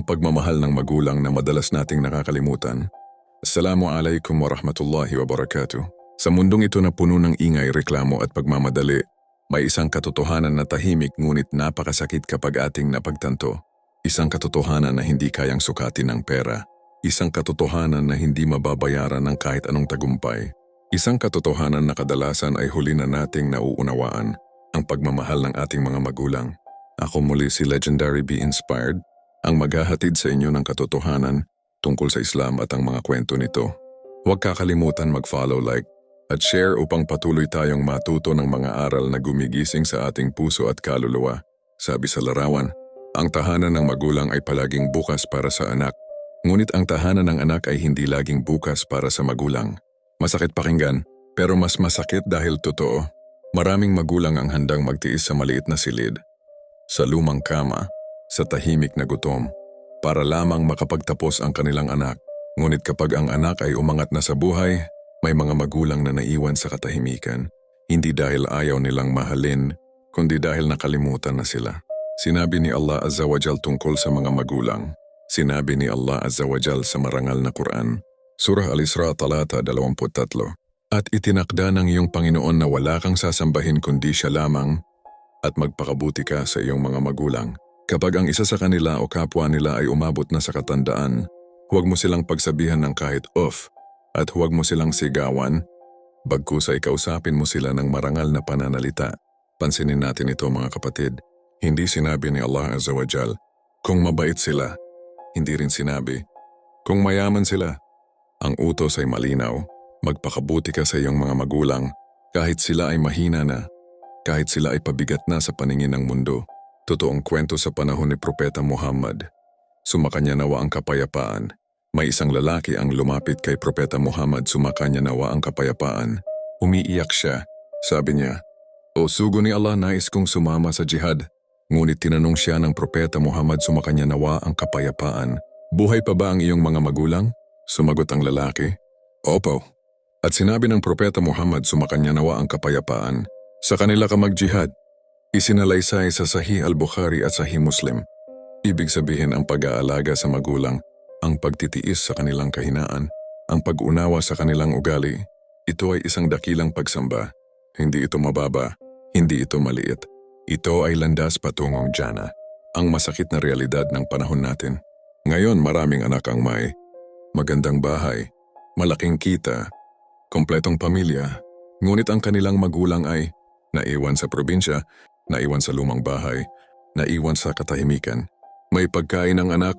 pagmamahal ng magulang na madalas nating nakakalimutan. Assalamualaikum warahmatullahi wabarakatuh. Sa mundong ito na puno ng ingay, reklamo at pagmamadali, may isang katotohanan na tahimik ngunit napakasakit kapag ating napagtanto. Isang katotohanan na hindi kayang sukatin ng pera. Isang katotohanan na hindi mababayaran ng kahit anong tagumpay. Isang katotohanan na kadalasan ay huli na nating nauunawaan, ang pagmamahal ng ating mga magulang. Ako muli si Legendary Be Inspired, ang maghahatid sa inyo ng katotohanan tungkol sa Islam at ang mga kwento nito. Huwag kakalimutan mag-follow, like, at share upang patuloy tayong matuto ng mga aral na gumigising sa ating puso at kaluluwa. Sabi sa larawan, ang tahanan ng magulang ay palaging bukas para sa anak. Ngunit ang tahanan ng anak ay hindi laging bukas para sa magulang. Masakit pakinggan, pero mas masakit dahil totoo. Maraming magulang ang handang magtiis sa maliit na silid, sa lumang kama, sa tahimik na gutom, para lamang makapagtapos ang kanilang anak. Ngunit kapag ang anak ay umangat na sa buhay, may mga magulang na naiwan sa katahimikan, hindi dahil ayaw nilang mahalin, kundi dahil nakalimutan na sila. Sinabi ni Allah Azza wa Jal tungkol sa mga magulang. Sinabi ni Allah Azza wa Jal sa marangal na Quran, Surah Al-Isra talata 23, at itinakda ng iyong Panginoon na wala kang sasambahin kundi siya lamang, at magpakabuti ka sa iyong mga magulang. Kapag ang isa sa kanila o kapwa nila ay umabot na sa katandaan, huwag mo silang pagsabihan ng kahit off, at huwag mo silang sigawan, bagkus ay kausapin mo sila ng marangal na pananalita. Pansinin natin ito mga kapatid, hindi sinabi ni Allah Azza wa Jal, kung mabait sila, hindi rin sinabi, kung mayaman sila. Ang utos ay malinaw, magpakabuti ka sa iyong mga magulang, kahit sila ay mahina na, kahit sila ay pabigat na sa paningin ng mundo. Totoong kwento sa panahon ni Propeta Muhammad. Sumakanya nawa ang kapayapaan. May isang lalaki ang lumapit kay Propeta Muhammad, sumakanya nawa ang kapayapaan. Umiiyak siya. Sabi niya, O sugo ni Allah, nais kong sumama sa jihad. Ngunit tinanong siya ng Propeta Muhammad, sumakanya nawa ang kapayapaan. Buhay pa ba ang iyong mga magulang? Sumagot ang lalaki, Opo. At sinabi ng Propeta Muhammad, sumakanya nawa ang kapayapaan. Sa kanila ka mag-jihad. Isinalaysay sa Sahih al-Bukhari at Sahih Muslim. Ibig sabihin ang pag-aalaga sa magulang, ang pagtitiis sa kanilang kahinaan, ang pag-unawa sa kanilang ugali. Ito ay isang dakilang pagsamba. Hindi ito mababa, hindi ito maliit. Ito ay landas patungong Jannah. Ang masakit na realidad ng panahon natin. Ngayon maraming anak ang may magandang bahay, malaking kita, kompletong pamilya, ngunit ang kanilang magulang ay naiwan sa probinsya, naiwan sa lumang bahay, naiwan sa katahimikan. May pagkain ang anak,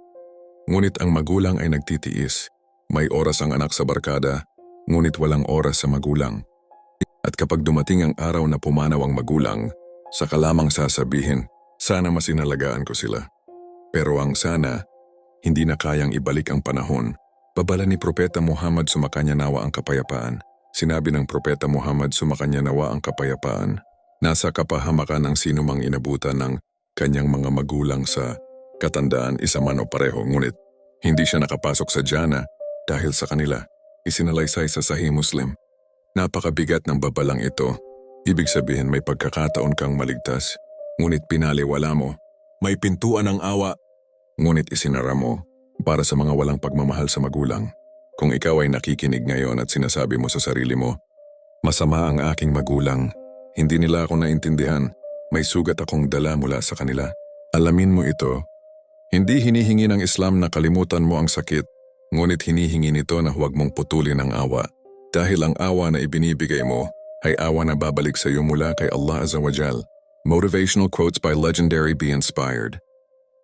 ngunit ang magulang ay nagtitiis. May oras ang anak sa barkada, ngunit walang oras sa magulang. At kapag dumating ang araw na pumanaw ang magulang, saka lamang sasabihin, sana mas inalagaan ko sila. Pero ang sana, hindi na kayang ibalik ang panahon. Babala ni Propeta Muhammad, sumakanya nawa ang kapayapaan. Sinabi ng Propeta Muhammad, sumakanya nawa ang kapayapaan. Nasa kapahamakan ng sino mang inabutan ng kanyang mga magulang sa katandaan, isa man o pareho, ngunit hindi siya nakapasok sa Jannah dahil sa kanila. Isinalaysay sa Sahih Muslim. Napakabigat ng babalang ito. Ibig sabihin may pagkakataon kang maligtas, ngunit pinaliwala mo. May pintuan ng awa, ngunit isinara mo para sa mga walang pagmamahal sa magulang. Kung ikaw ay nakikinig ngayon at sinasabi mo sa sarili mo, masama ang aking magulang, hindi nila ako naintindihan, may sugat akong dala mula sa kanila. Alamin mo ito. Hindi hinihingi ng Islam na kalimutan mo ang sakit, ngunit hinihingi nito na huwag mong putulin ang awa. Dahil ang awa na ibinibigay mo ay awa na babalik sa iyo mula kay Allah Azza wa Jal. Motivational quotes by Legendary Be Inspired.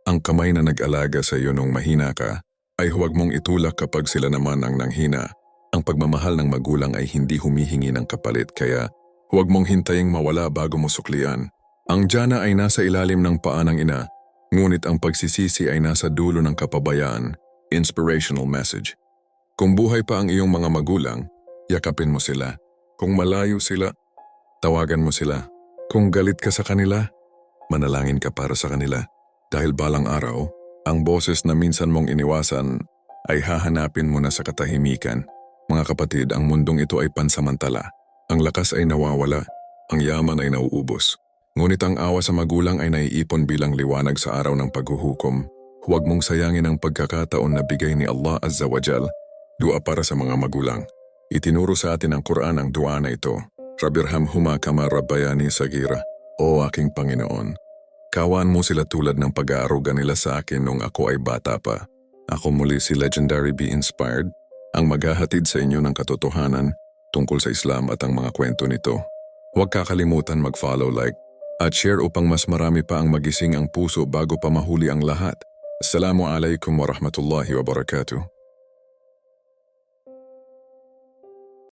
Ang kamay na nag-alaga sa iyo nung mahina ka ay huwag mong itulak kapag sila naman ang nanghina. Ang pagmamahal ng magulang ay hindi humihingi ng kapalit, kaya huwag mong hintaying mawala bago mo suklian. Ang Jannah ay nasa ilalim ng paa ng ina, ngunit ang pagsisisi ay nasa dulo ng kapabayaan. Inspirational message. Kung buhay pa ang iyong mga magulang, yakapin mo sila. Kung malayo sila, tawagan mo sila. Kung galit ka sa kanila, manalangin ka para sa kanila. Dahil balang araw, ang boses na minsan mong iniwasan ay hahanapin mo na sa katahimikan. Mga kapatid, ang mundong ito ay pansamantala. Ang lakas ay nawawala, ang yaman ay nauubos. Ngunit ang awa sa magulang ay naiipon bilang liwanag sa araw ng paghuhukom. Huwag mong sayangin ang pagkakataon na bigay ni Allah Azza wa Jal, dua para sa mga magulang. Itinuro sa atin ang Quran ang dua na ito. Rabbirhamhuma kama rabbayani sagira. O aking Panginoon, kawan mo sila tulad ng pag-aaruga nila sa akin nung ako ay bata pa. Ako muli si Legendary Be Inspired, ang maghahatid sa inyo ng katotohanan tungkol sa Islam at ang mga kwento nito. Huwag kakalimutan mag-follow, like, at share upang mas marami pa ang magising ang puso bago pa mahuli ang lahat. Assalamualaikum warahmatullahi wabarakatuh.